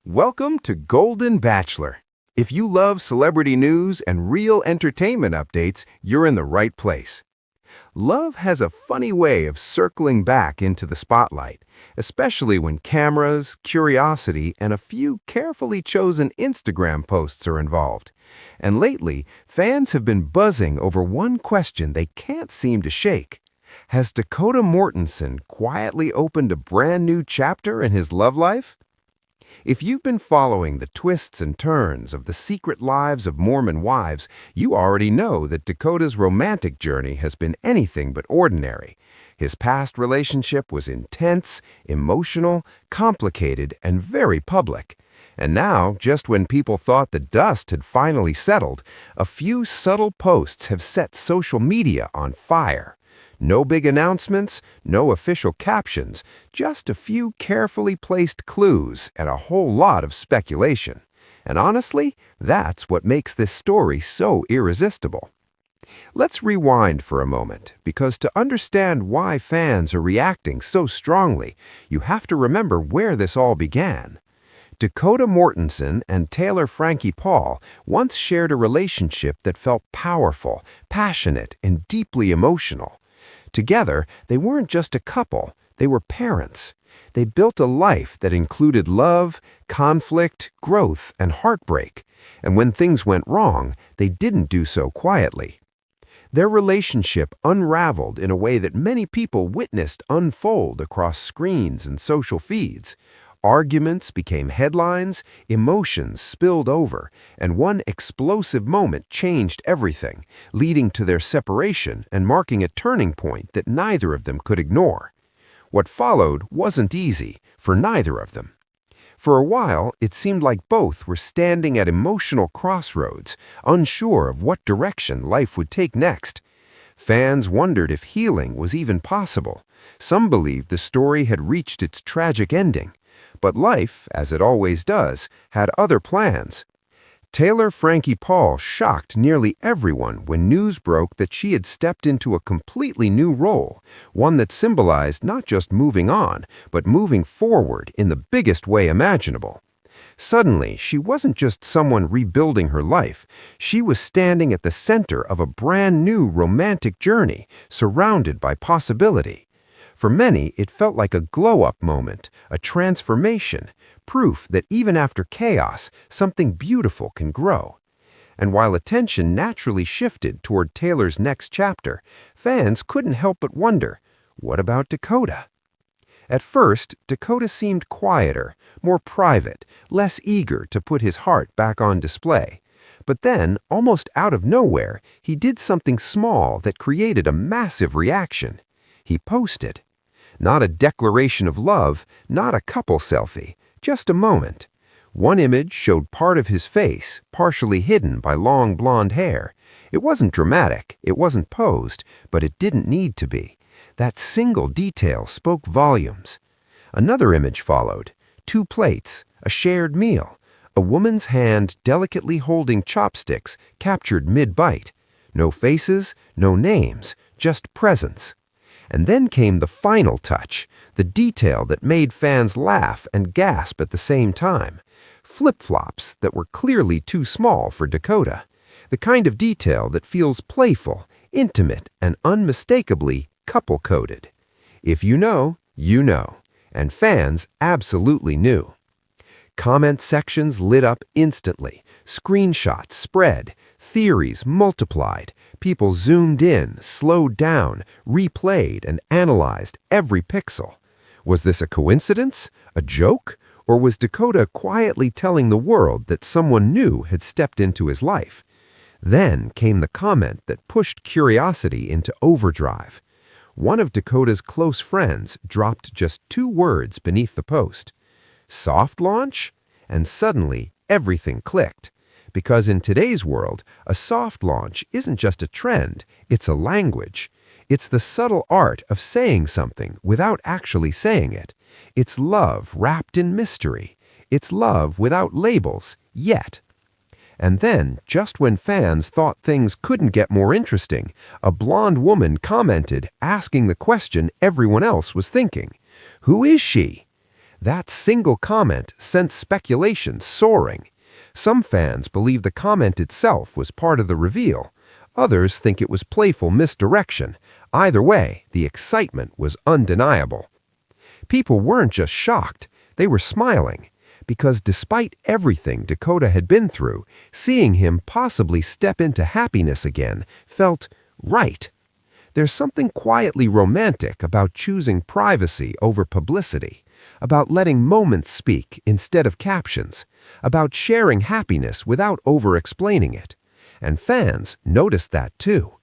Welcome to Golden Bachelor. If you love celebrity news and real entertainment updates, you're in the right place. Love has a funny way of circling back into the spotlight, especially when cameras, curiosity, and a few carefully chosen Instagram posts are involved. And lately, fans have been buzzing over one question they can't seem to shake. Has Dakota Mortensen quietly opened a brand new chapter in his love life? If you've been following the twists and turns of the secret lives of Mormon wives, you already know that Dakota's romantic journey has been anything but ordinary. His past relationship was intense, emotional, complicated, and very public. And now, just when people thought the dust had finally settled, a few subtle posts have set social media on fire. No big announcements, no official captions, just a few carefully placed clues and a whole lot of speculation. And honestly, that's what makes this story so irresistible. Let's rewind for a moment, because to understand why fans are reacting so strongly, you have to remember where this all began. Dakota Mortensen and Taylor Frankie Paul once shared a relationship that felt powerful, passionate, and deeply emotional. Together, they weren't just a couple, they were parents. They built a life that included love, conflict, growth, and heartbreak. And when things went wrong, they didn't do so quietly. Their relationship unraveled in a way that many people witnessed unfold across screens and social feeds. Arguments became headlines, emotions spilled over, and one explosive moment changed everything, leading to their separation and marking a turning point that neither of them could ignore. What followed wasn't easy for neither of them. For a while, it seemed like both were standing at emotional crossroads, unsure of what direction life would take next. Fans wondered if healing was even possible. Some believed the story had reached its tragic ending. But life, as it always does, had other plans. Taylor Frankie Paul shocked nearly everyone when news broke that she had stepped into a completely new role, one that symbolized not just moving on, but moving forward in the biggest way imaginable. Suddenly, she wasn't just someone rebuilding her life. She was standing at the center of a brand new romantic journey, surrounded by possibility. For many, it felt like a glow-up moment, a transformation, proof that even after chaos, something beautiful can grow. And while attention naturally shifted toward Taylor's next chapter, fans couldn't help but wonder, what about Dakota? At first, Dakota seemed quieter, more private, less eager to put his heart back on display. But then, almost out of nowhere, he did something small that created a massive reaction. He posted. Not a declaration of love, not a couple selfie, just a moment. One image showed part of his face, partially hidden by long blonde hair. It wasn't dramatic, it wasn't posed, but it didn't need to be. That single detail spoke volumes. Another image followed. 2 plates, a shared meal. A woman's hand delicately holding chopsticks captured mid-bite. No faces, no names, just presence. And then came the final touch, the detail that made fans laugh and gasp at the same time. Flip-flops that were clearly too small for Dakota. The kind of detail that feels playful, intimate, and unmistakably couple-coded. If you know, you know. And fans absolutely knew. Comment sections lit up instantly. Screenshots spread. Theories multiplied. People zoomed in, slowed down, replayed, and analyzed every pixel. Was this a coincidence? A joke? Or was Dakota quietly telling the world that someone new had stepped into his life? Then came the comment that pushed curiosity into overdrive. One of Dakota's close friends dropped just 2 words beneath the post. Soft launch? And suddenly, everything clicked. Because in today's world, a soft launch isn't just a trend, it's a language. It's the subtle art of saying something without actually saying it. It's love wrapped in mystery. It's love without labels, yet. And then, just when fans thought things couldn't get more interesting, a blonde woman commented, asking the question everyone else was thinking. Who is she? That single comment sent speculation soaring. Some fans believe the comment itself was part of the reveal. Others think it was playful misdirection. Either way, the excitement was undeniable. People weren't just shocked, they were smiling. Because despite everything Dakota had been through, seeing him possibly step into happiness again felt right. There's something quietly romantic about choosing privacy over publicity, about letting moments speak instead of captions, about sharing happiness without over-explaining it. And fans noticed that too.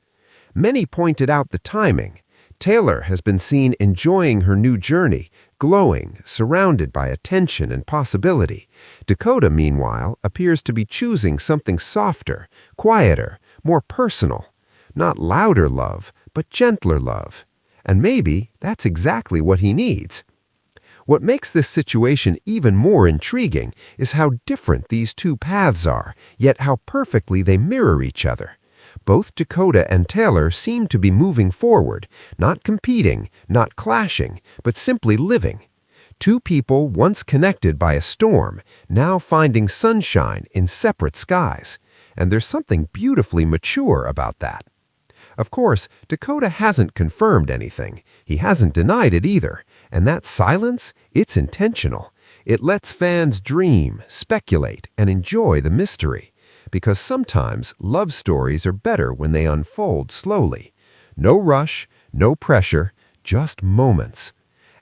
Many pointed out the timing. Taylor has been seen enjoying her new journey, glowing, surrounded by attention and possibility. Dakota, meanwhile, appears to be choosing something softer, quieter, more personal. Not louder love, but gentler love. And maybe that's exactly what he needs. What makes this situation even more intriguing is how different these two paths are, yet how perfectly they mirror each other. Both Dakota and Taylor seem to be moving forward, not competing, not clashing, but simply living. Two people once connected by a storm, now finding sunshine in separate skies. And there's something beautifully mature about that. Of course, Dakota hasn't confirmed anything. He hasn't denied it either. And that silence, it's intentional. It lets fans dream, speculate, and enjoy the mystery. Because sometimes love stories are better when they unfold slowly. No rush, no pressure, just moments.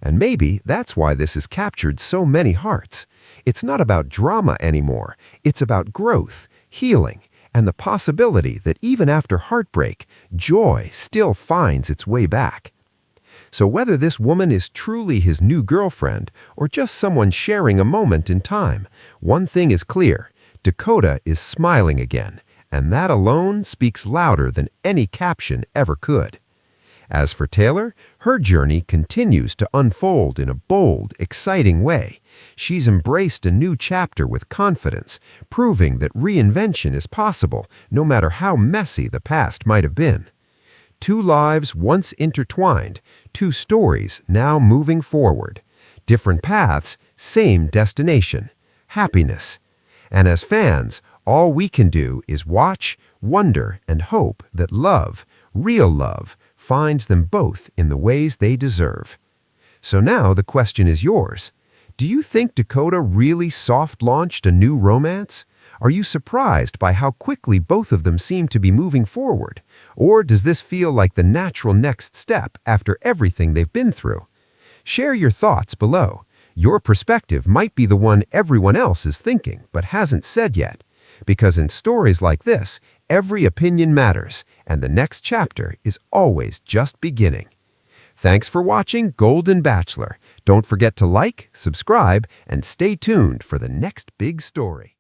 And maybe that's why this has captured so many hearts. It's not about drama anymore. It's about growth, healing, and the possibility that even after heartbreak, joy still finds its way back. So whether this woman is truly his new girlfriend or just someone sharing a moment in time, one thing is clear. Dakota is smiling again, and that alone speaks louder than any caption ever could. As for Taylor, her journey continues to unfold in a bold, exciting way. She's embraced a new chapter with confidence, proving that reinvention is possible no matter how messy the past might have been. Two lives once intertwined, two stories now moving forward. Different paths, same destination, happiness. And as fans, all we can do is watch, wonder, and hope that love, real love, finds them both in the ways they deserve. So now the question is yours. Do you think Dakota really soft-launched a new romance? Are you surprised by how quickly both of them seem to be moving forward? Or does this feel like the natural next step after everything they've been through? Share your thoughts below. Your perspective might be the one everyone else is thinking but hasn't said yet. Because in stories like this, every opinion matters, and the next chapter is always just beginning. Thanks for watching Golden Bachelor. Don't forget to like, subscribe, and stay tuned for the next big story.